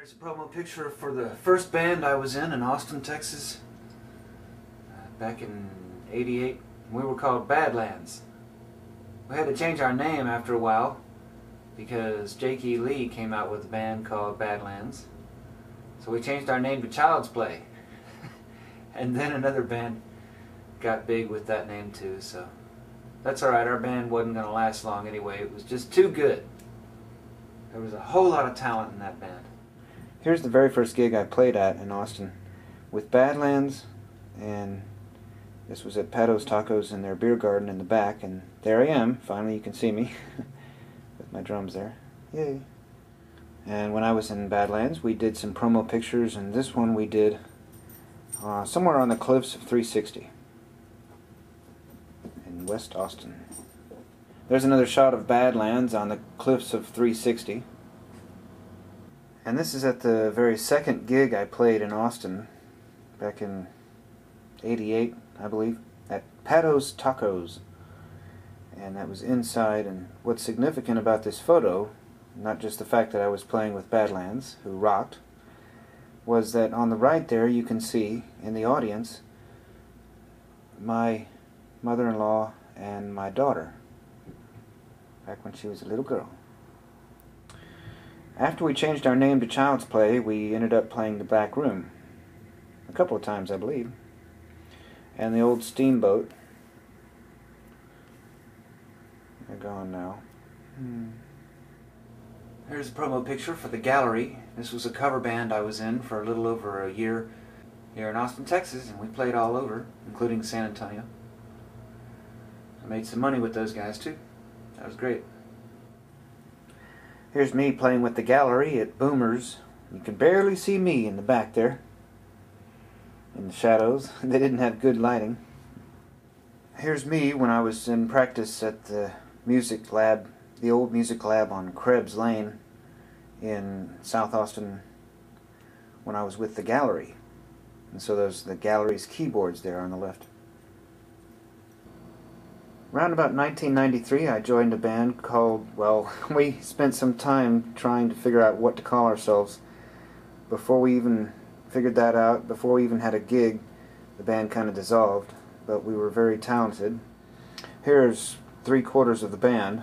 Here's a promo picture for the first band I was in Austin, Texas, back in '88. We were called Badlands. We had to change our name after a while because Jake E. Lee came out with a band called Badlands. So we changed our name to Child's Play. And then another band got big with that name too, so that's alright. Our band wasn't going to last long anyway. It was just too good. There was a whole lot of talent in that band. Here's the very first gig I played at in Austin with Badlands, and this was at Pato's Tacos in their beer garden in the back, and there I am. Finally you can see me with my drums there. Yay. And when I was in Badlands we did some promo pictures, and this one we did somewhere on the cliffs of 360 in West Austin. There's another shot of Badlands on the cliffs of 360. And this is at the very second gig I played in Austin back in '88, I believe, at Pato's Tacos. And that was inside, and what's significant about this photo, not just the fact that I was playing with Badlands, who rocked, was that on the right there you can see in the audience my mother-in-law and my daughter back when she was a little girl. After we changed our name to Child's Play, we ended up playing the back room a couple of times, I believe, and the old steamboat. They're gone now. Here's a promo picture for the Gallery. This was a cover band I was in for a little over a year here in Austin, Texas, and we played all over, including San Antonio. I made some money with those guys too. That was great. Here's me playing with the Gallery at Boomers. You can barely see me in the back there, in the shadows. They didn't have good lighting. Here's me when I was in practice at the music lab, the old music lab on Krebs Lane in South Austin, when I was with the Gallery. And so there's the Gallery's keyboards there on the left. Around about 1993 I joined a band called, well, we spent some time trying to figure out what to call ourselves. Before we even figured that out, before we even had a gig, the band kind of dissolved, but we were very talented. Here's 3/4 of the band,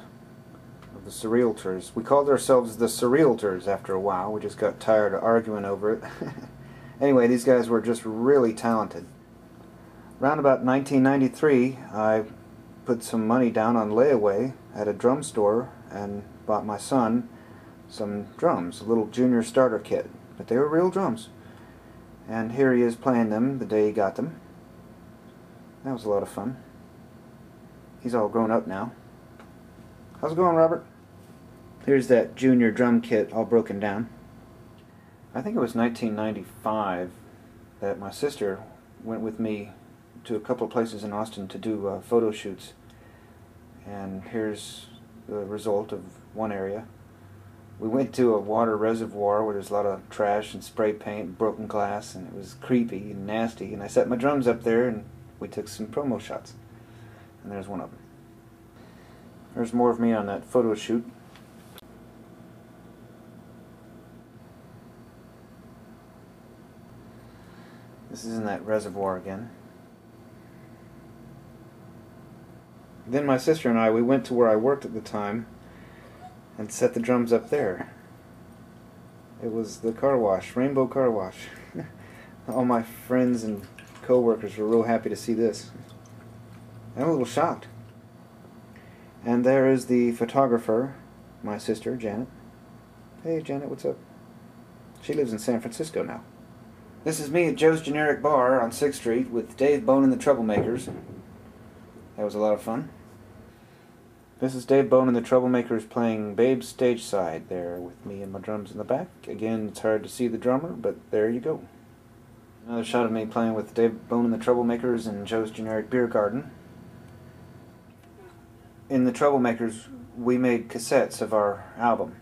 of the Surrealtors. We called ourselves the Surrealtors after a while. We just got tired of arguing over it. Anyway, these guys were just really talented. Around about 1993, I put some money down on layaway at a drum store and bought my son some drums, a little junior starter kit, but they were real drums. And here he is playing them the day he got them. That was a lot of fun. He's all grown up now. How's it going, Robert? Here's that junior drum kit all broken down. I think it was 1995 that my sister went with me to a couple of places in Austin to do photo shoots, and here's the result of one area. We went to a water reservoir where there's a lot of trash and spray paint and broken glass, and it was creepy and nasty, and I set my drums up there and we took some promo shots, and there's one of them. There's more of me on that photo shoot. This is in that reservoir again. Then my sister and I, we went to where I worked at the time and set the drums up there. It was the car wash, Rainbow Car Wash. All my friends and co-workers were real happy to see this. I'm a little shocked. And there is the photographer, my sister, Janet. Hey Janet, what's up? She lives in San Francisco now. This is me at Joe's Generic Bar on 6th Street with Dave Bone and the Troublemakers. That was a lot of fun. This is Dave Bone and the Troublemakers playing Babe's Stage Side there with me and my drums in the back. Again, it's hard to see the drummer, but there you go. Another shot of me playing with Dave Bone and the Troublemakers in Joe's Generic Beer Garden. In the Troublemakers, we made cassettes of our album,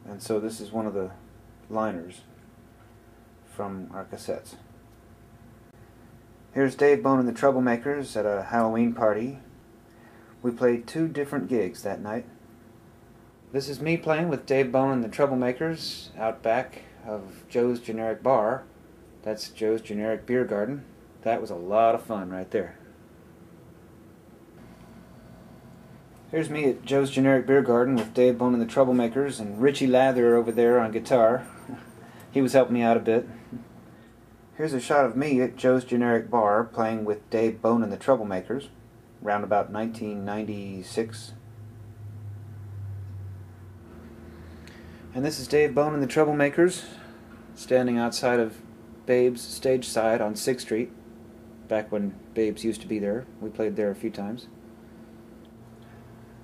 and so this is one of the liners from our cassettes. Here's Dave Bone and the Troublemakers at a Halloween party. We played 2 different gigs that night. This is me playing with Dave Bone and the Troublemakers out back of Joe's Generic Bar. That's Joe's Generic Beer Garden. That was a lot of fun right there. Here's me at Joe's Generic Beer Garden with Dave Bone and the Troublemakers and Richie Lather over there on guitar. He was helping me out a bit. Here's a shot of me at Joe's Generic Bar playing with Dave Bone and the Troublemakers, around about 1996. And this is Dave Bone and the Troublemakers, standing outside of Babe's stage side on 6th Street, back when Babe's used to be there. We played there a few times.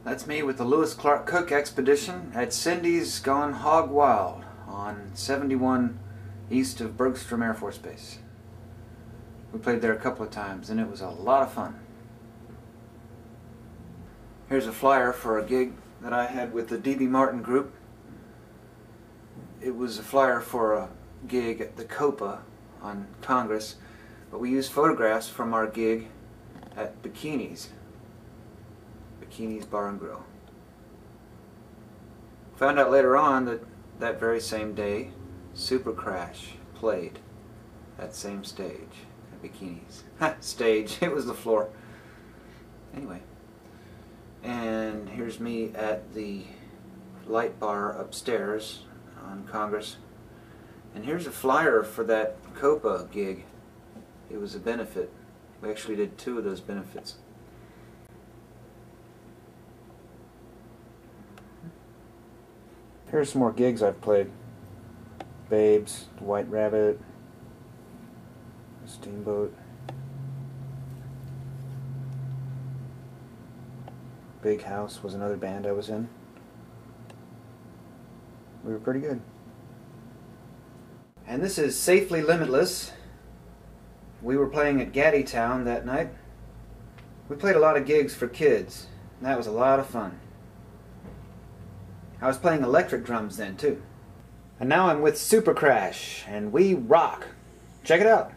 That's me with the Lewis Clark Cook Expedition at Cindy's Gone Hog Wild on 71 east of Bergstrom Air Force Base. We played there a couple of times and it was a lot of fun. Here's a flyer for a gig that I had with the D.B. Martin Group. It was a flyer for a gig at the Copa on Congress, but we used photographs from our gig at Bikini's Bar and Grill. Found out later on that that very same day Supercrash played that same stage at Bikini's. Stage, it was the floor. Anyway, and here's me at the light bar upstairs on Congress. And here's a flyer for that Copa gig. It was a benefit. We actually did 2 of those benefits. Here's some more gigs I've played. Babes, White Rabbit, Steamboat, Big House was another band I was in. We were pretty good. And this is Safely Limitless. We were playing at Gaddytown that night. We played a lot of gigs for kids, and that was a lot of fun. I was playing electric drums then too. And now I'm with Supercrash, and we rock. Check it out.